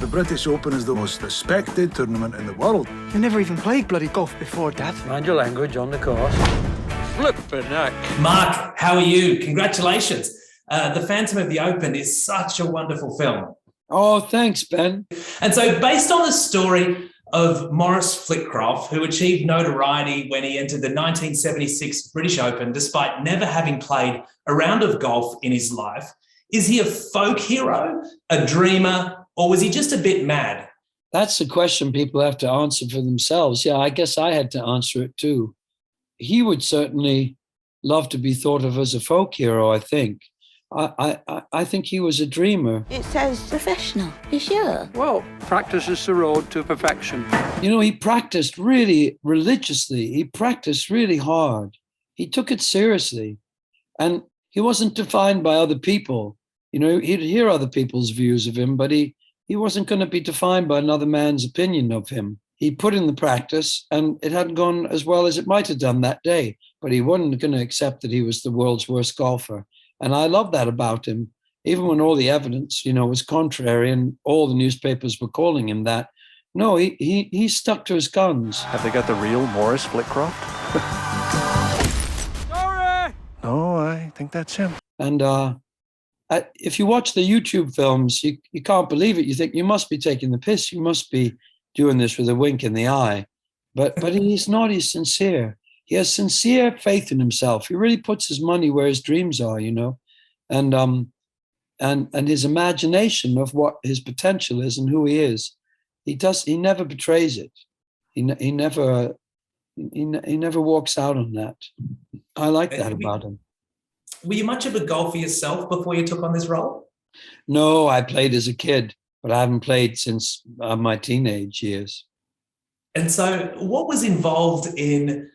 The British Open is the most respected tournament in the world. I never even played bloody golf before, Dad. Mind your language on the course. Flippin' heck. Mark, how are you? Congratulations. The Phantom of the Open is such a wonderful film. Oh, thanks, Ben. And so based on the story of Maurice Flitcroft, who achieved notoriety when he entered the 1976 British Open, despite never having played a round of golf in his life, is he a folk hero, a dreamer, or was he just a bit mad? That's the question people have to answer for themselves. Yeah, I guess I had to answer it too. He would certainly love to be thought of as a folk hero, I think. I think he was a dreamer. It says professional. You sure? Well, practice is the road to perfection. You know, he practiced really religiously. He practiced really hard. He took it seriously. And he wasn't defined by other people. You know, he'd hear other people's views of him, but he wasn't going to be defined by another man's opinion of him. He put in the practice, and it hadn't gone as well as it might have done that day, but he wasn't going to accept that he was the world's worst golfer. And I love that about him, even when all the evidence, you know, was contrary and all the newspapers were calling him that. No, he stuck to his guns. Have they got the real Maurice Flitcroft? Sorry! No, I think that's him. And if you watch the YouTube films, you can't believe it. You think you must be taking the piss. You must be doing this with a wink in the eye. But he's not. He's sincere. He has sincere faith in himself. He really puts his money where his dreams are, you know, and his imagination of what his potential is and who he is. He never betrays it. He never walks out on that. I like that about him. Were you much of a golfer yourself before you took on this role? No, I played as a kid, but I haven't played since my teenage years. And so what was involved in,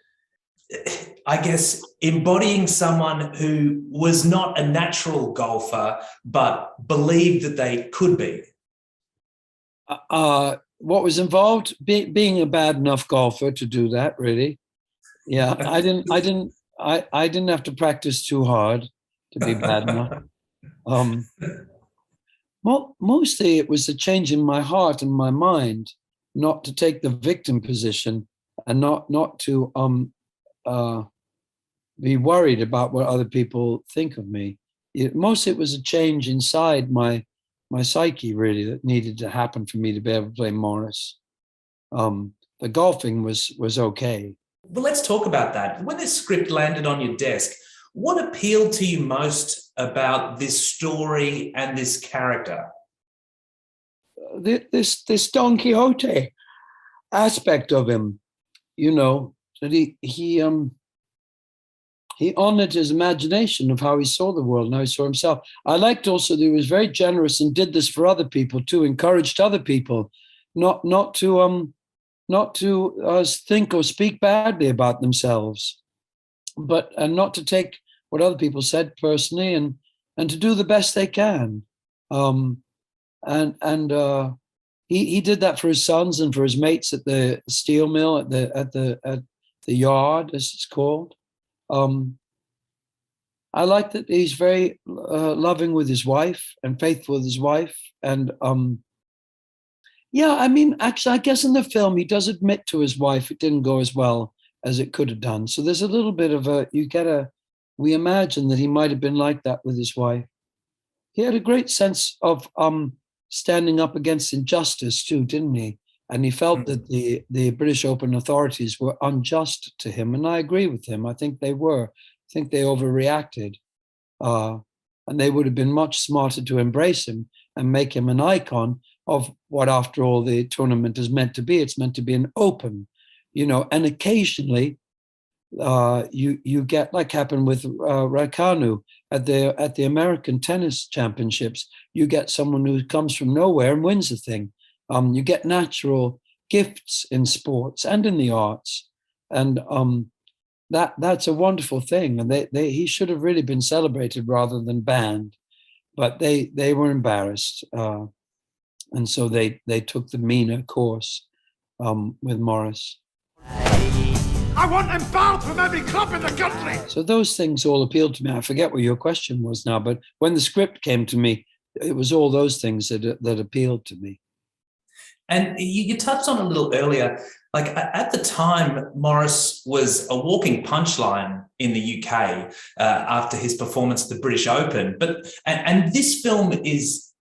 I guess, embodying someone who was not a natural golfer, but believed that they could be? What was involved? Being a bad enough golfer to do that, really. Yeah, I didn't have to practice too hard to be bad enough. Well, mostly it was a change in my heart and my mind, not to take the victim position and not to be worried about what other people think of me. Mostly it was a change inside my psyche, really, that needed to happen for me to be able to play Maurice. The golfing was okay. Well, let's talk about that. When this script landed on your desk, what appealed to you most about this story and this character? This Don Quixote aspect of him, you know, that he honored his imagination of how he saw the world and how he saw himself. I liked also that he was very generous and did this for other people too, encouraged other people not to think or speak badly about themselves, but not to take what other people said personally and to do the best they can. He did that for his sons and for his mates at the steel mill, at the yard, as it's called. I like that he's very loving with his wife and faithful with his wife. And yeah, I mean, actually, I guess in the film, he does admit to his wife it didn't go as well as it could have done. So there's a little bit of we imagine that he might have been like that with his wife. He had a great sense of standing up against injustice too, didn't he? And he felt that the British Open authorities were unjust to him. And I agree with him. I think they were. I think they overreacted. And they would have been much smarter to embrace him and make him an icon of what, after all, the tournament is meant to be. It's meant to be an open, you know, and occasionally you get, like happened with Raikkonen at the American tennis championships, you get someone who comes from nowhere and wins the thing. You get natural gifts in sports and in the arts, and that's a wonderful thing. And he should have really been celebrated rather than banned, but they were embarrassed, and so they took the meaner course with Maurice. I want them barred from every club in the country. So those things all appealed to me. I forget what your question was now, but when the script came to me, it was all those things that appealed to me. And you touched on a little earlier, like at the time, Morris was a walking punchline in the UK after his performance at the British Open. And this film is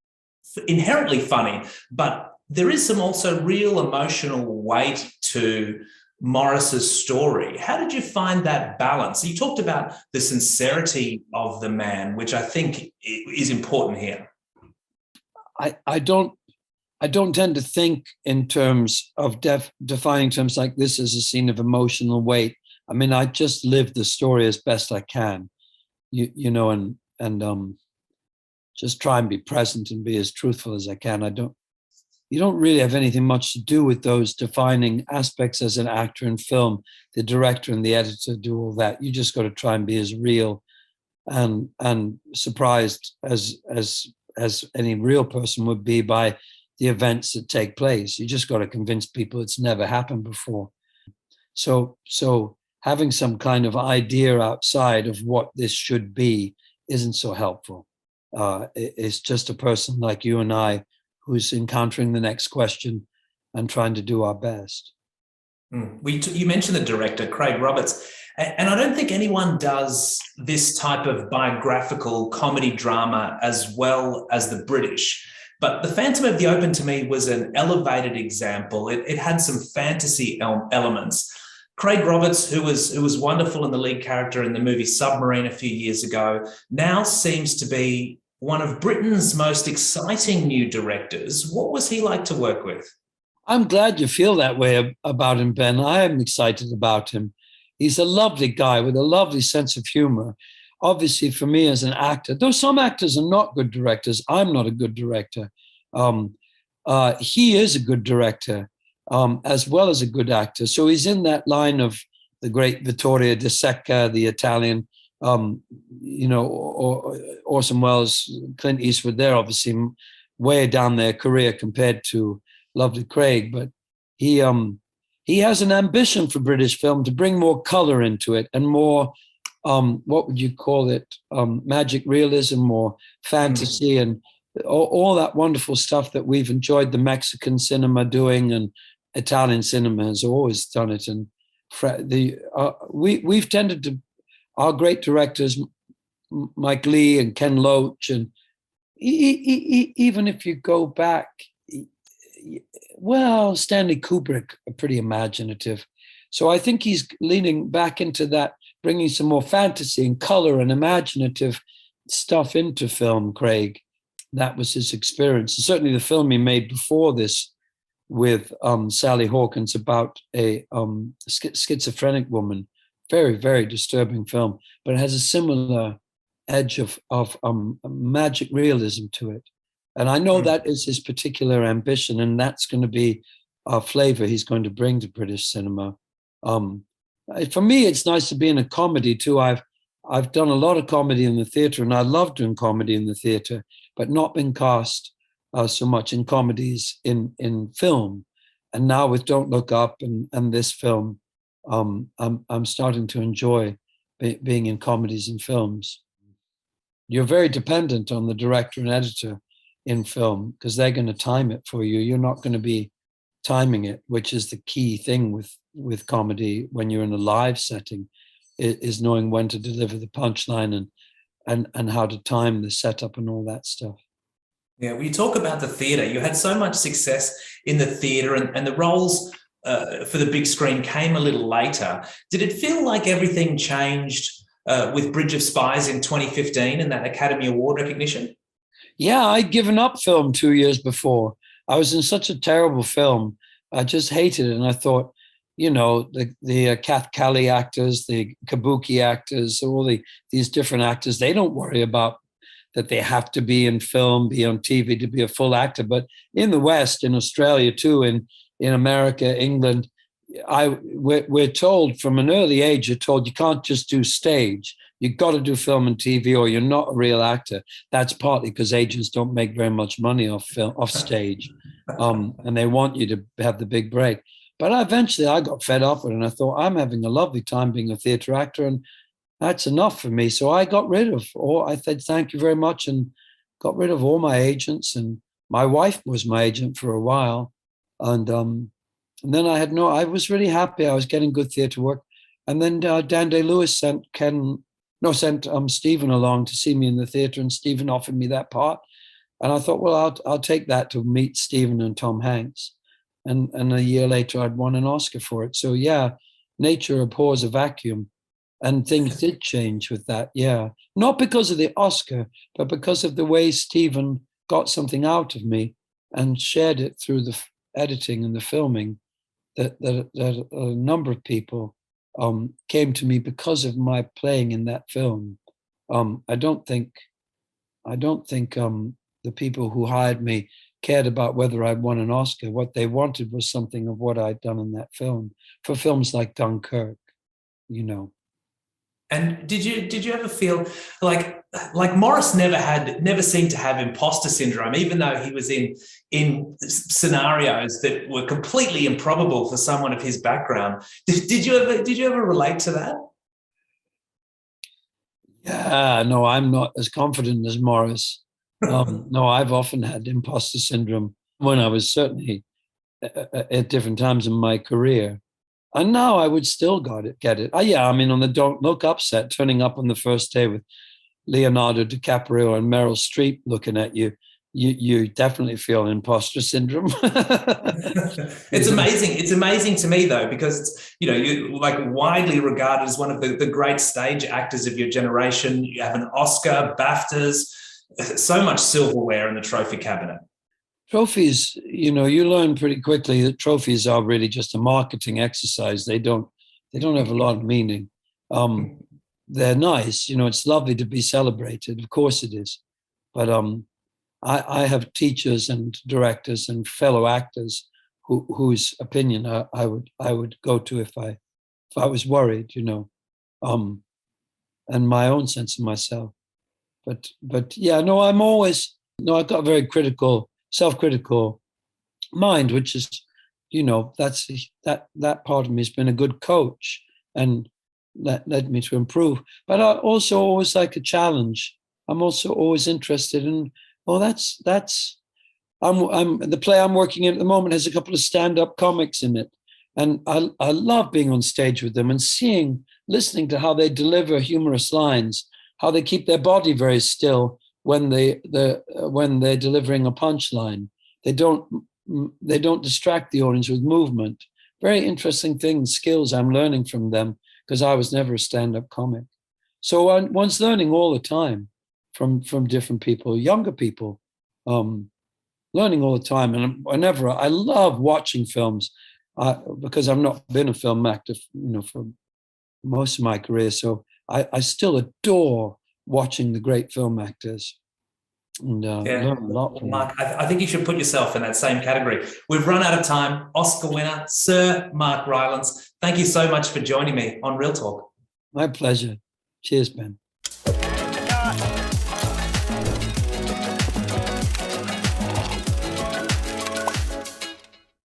inherently funny, but there is some also real emotional weight to Morris's story. How did you find that balance? You talked about the sincerity of the man, which I think is important here. I don't tend to think in terms of defining terms like this as a scene of emotional weight. I mean, I just live the story as best I can, you know, and just try and be present and be as truthful as I can. You don't really have anything much to do with those defining aspects as an actor in film. The director and the editor do all that. You just got to try and be as real and surprised as any real person would be by the events that take place. You just got to convince people it's never happened before. So having some kind of idea outside of what this should be isn't so helpful. It's just a person like you and I who's encountering the next question and trying to do our best. You mentioned the director, Craig Roberts, and I don't think anyone does this type of biographical comedy drama as well as the British. But The Phantom of the Open to me was an elevated example. It had some fantasy elements. Craig Roberts, who was wonderful in the lead character in the movie Submarine a few years ago, now seems to be one of Britain's most exciting new directors. What was he like to work with? I'm glad you feel that way about him, Ben. I am excited about him. He's a lovely guy with a lovely sense of humor. Obviously, for me as an actor, though some actors are not good directors, I'm not a good director. He is a good director as well as a good actor. So he's in that line of the great Vittorio De Sica, the Italian, or Orson Welles, Clint Eastwood. They're obviously way down their career compared to lovely Craig, but he has an ambition for British film to bring more color into it and more, what would you call it, magic realism or fantasy and all that wonderful stuff that we've enjoyed the Mexican cinema doing, and Italian cinema has always done it. And we've tended to, our great directors, Mike Leigh and Ken Loach, and even if you go back, well, Stanley Kubrick, are pretty imaginative. So I think he's leaning back into that, bringing some more fantasy and color and imaginative stuff into film, Craig. That was his experience. And certainly the film he made before this with Sally Hawkins about a schizophrenic woman, very, very disturbing film, but it has a similar edge of magic realism to it. And I know that is his particular ambition, and that's going to be a flavor he's going to bring to British cinema. For me, it's nice to be in a comedy too. I've done a lot of comedy in the theater, and I love doing comedy in the theater, but not been cast so much in comedies in film. And now with Don't Look Up and this film, I'm starting to enjoy being in comedies and films. You're very dependent on the director and editor in film because they're going to time it for you. You're not going to be timing it, which is the key thing with comedy when you're in a live setting, is knowing when to deliver the punchline and how to time the setup and all that stuff. Yeah, when you talk about the theatre, you had so much success in the theatre, and the roles for the big screen came a little later. Did it feel like everything changed with Bridge of Spies in 2015 and that Academy Award recognition? Yeah, I'd given up film 2 years before. I was in such a terrible film. I just hated it. And I thought, you know, the Kath Kelly actors, the Kabuki actors, all these different actors, they don't worry about that they have to be in film, be on TV to be a full actor. But in the West, in Australia too, in America, England, we're told from an early age, you're told you can't just do stage. You've got to do film and TV or you're not a real actor. That's partly because agents don't make very much money off stage. And they want you to have the big break. But eventually I got fed up with it and I thought, I'm having a lovely time being a theater actor and that's enough for me. So I got rid of I said, thank you very much, and got rid of all my agents. And my wife was my agent for a while. And then I was really happy. I was getting good theatre work. And then Dan Day-Lewis sent Stephen along to see me in the theatre, and Stephen offered me that part. And I thought, well, I'll take that to meet Stephen and Tom Hanks. And a year later, I'd won an Oscar for it. So yeah, nature abhors a vacuum. And things did change with that, yeah. Not because of the Oscar, but because of the way Stephen got something out of me and shared it through the editing and the filming, that a number of people came to me because of my playing in that film. I don't think the people who hired me cared about whether I'd won an Oscar. What they wanted was something of what I'd done in that film, for films like Dunkirk, you know. And did you ever feel like Morris never seemed to have imposter syndrome, even though he was in scenarios that were completely improbable for someone of his background? Did you ever relate to that? Yeah, no, I'm not as confident as Morris. No, I've often had imposter syndrome when I was certainly at different times in my career. And now I would still get it. Yeah, I mean, on the Don't Look Up set, turning up on the first day with Leonardo DiCaprio and Meryl Streep looking at you, you definitely feel imposter syndrome. It's amazing. It's amazing to me, though, because it's, you're like widely regarded as one of the great stage actors of your generation. You have an Oscar, BAFTAs, so much silverware in the trophy cabinet. Trophies, you learn pretty quickly that trophies are really just a marketing exercise. They don't have a lot of meaning. They're nice, it's lovely to be celebrated. Of course it is. But I have teachers and directors and fellow actors whose opinion I would go to if I was worried, and my own sense of myself. But yeah, no, I've got a very self-critical mind, which is, that part of me has been a good coach and that led me to improve. But I also always like a challenge. I'm also always interested in, the play I'm working in at the moment has a couple of stand-up comics in it. And I love being on stage with them and listening to how they deliver humorous lines, how they keep their body very still when they're delivering a punchline. They don't distract the audience with movement. Very interesting skills I'm learning from them, because I was never a stand-up comic. So one's learning all the time from different people, younger people, learning all the time. And I love watching films because I've not been a film actor, for most of my career. So I still adore watching the great film actors. And learn a lot from Mark, I think you should put yourself in that same category. We've run out of time. Oscar winner, Sir Mark Rylance, thank you so much for joining me on Real Talk. My pleasure. Cheers, Ben.